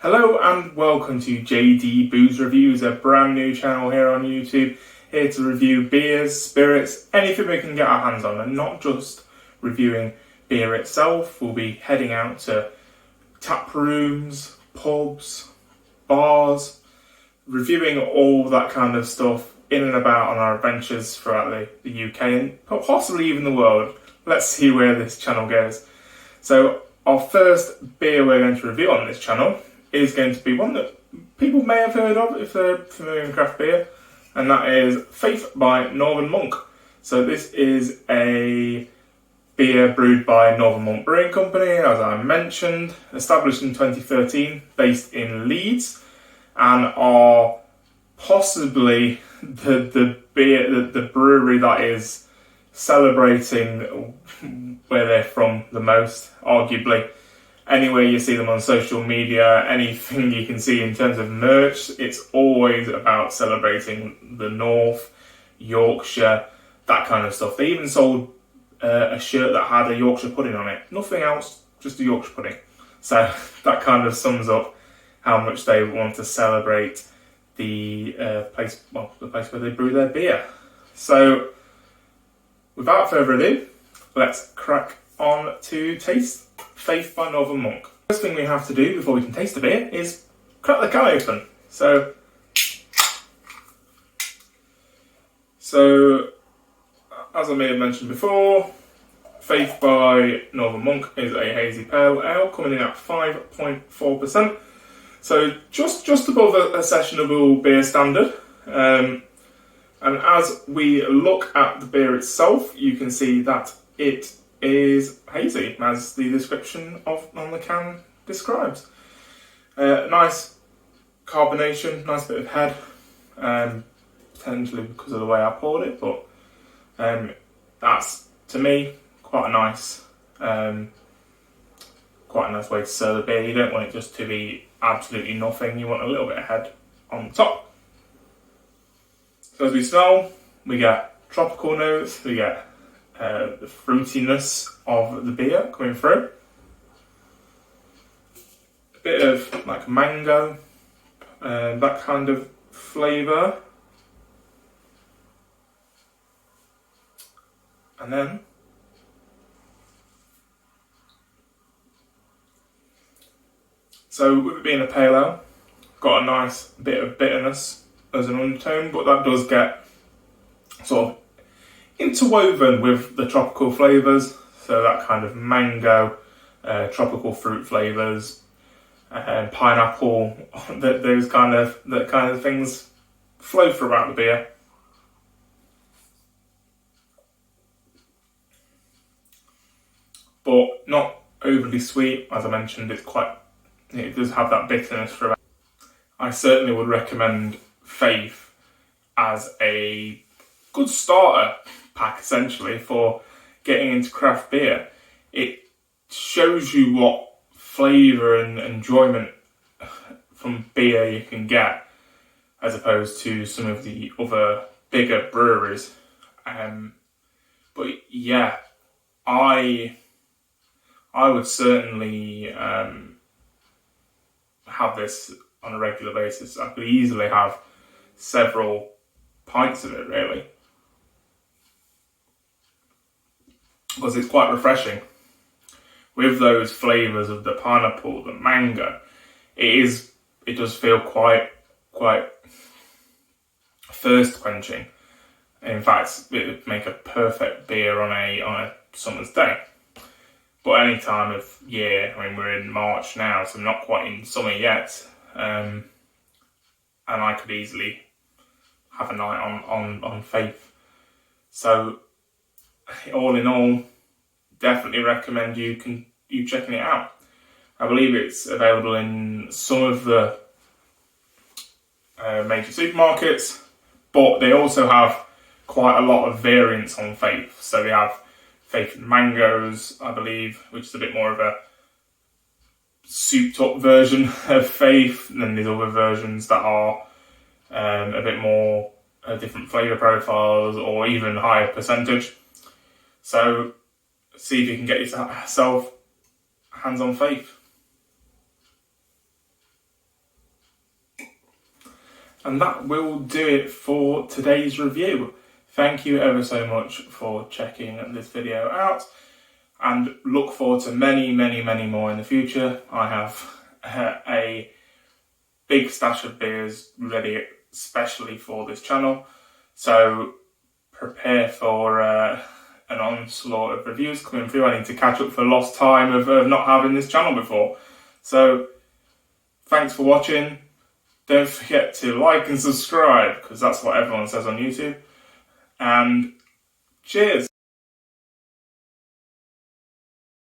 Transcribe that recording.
Hello and welcome to JD Booze Reviews, a brand new channel here on YouTube, here to review beers, spirits, anything we can get our hands on, and not just reviewing beer itself. We'll be heading out to tap rooms, pubs, bars, reviewing all that kind of stuff in and about on our adventures throughout the UK and possibly even the world. Let's see where this channel goes. So our first beer we're going to review on this channel is going to be one that people may have heard of if they're familiar with craft beer, and that is Faith by Northern Monk. So this is a beer brewed by Northern Monk Brewing Company, as I mentioned, established in 2013, based in Leeds, and are possibly the brewery that is celebrating where they're from the most, arguably. Anywhere you see them on social media, anything you can see in terms of merch, it's always about celebrating the North, Yorkshire, that kind of stuff. They even sold a shirt that had a Yorkshire pudding on it. Nothing else, just a Yorkshire pudding. So that kind of sums up how much they want to celebrate the place where they brew their beer. So without further ado, let's crack on to taste Faith by Northern Monk. First thing we have to do before we can taste the beer is crack the can open. So as I may have mentioned before, Faith by Northern Monk is a hazy pale ale coming in at 5.4%. So just above a sessionable beer standard. And as we look at the beer itself, you can see that it is hazy, as the description on the can describes. Nice carbonation, nice bit of head, potentially because of the way I poured it, but that's, to me, quite a nice way to serve the beer. You don't want it just to be absolutely nothing, you want a little bit of head on top. So as we smell, we get tropical notes, we get the fruitiness of the beer coming through. A bit of like mango, that kind of flavour. And then so with it being a pale ale, got a nice bit of bitterness as an undertone, but that does get sort of interwoven with the tropical flavours, so that kind of mango, tropical fruit flavours, pineapple, that kind of things flow throughout the beer. But not overly sweet, as I mentioned. It does have that bitterness throughout. I certainly would recommend Faith as a good starter pack, essentially, for getting into craft beer. It shows you what flavour and enjoyment from beer you can get, as opposed to some of the other bigger breweries. But yeah, I would certainly have this on a regular basis. I could easily have several pints of it, really, because it's quite refreshing with those flavours of the pineapple, the mango. It does feel quite thirst quenching. In fact, it would make a perfect beer on a summer's day. But any time of year, I mean, we're in March now, so I'm not quite in summer yet, and I could easily have a night on Faith. So all in all, definitely recommend you checking it out. I believe it's available in some of the major supermarkets, but they also have quite a lot of variants on Faith. So they have Faith and Mangoes, I believe, which is a bit more of a souped up version of Faith. And then there's other versions that are a bit more different flavour profiles or even higher percentage. So see if you can get yourself hands on Faith. And that will do it for today's review. Thank you ever so much for checking this video out, and look forward to many, many, many more in the future. I have a big stash of beers ready especially for this channel, so prepare for an onslaught of reviews coming through. I need to catch up for lost time of not having this channel before. So thanks for watching. Don't forget to like and subscribe, because that's what everyone says on YouTube. And cheers!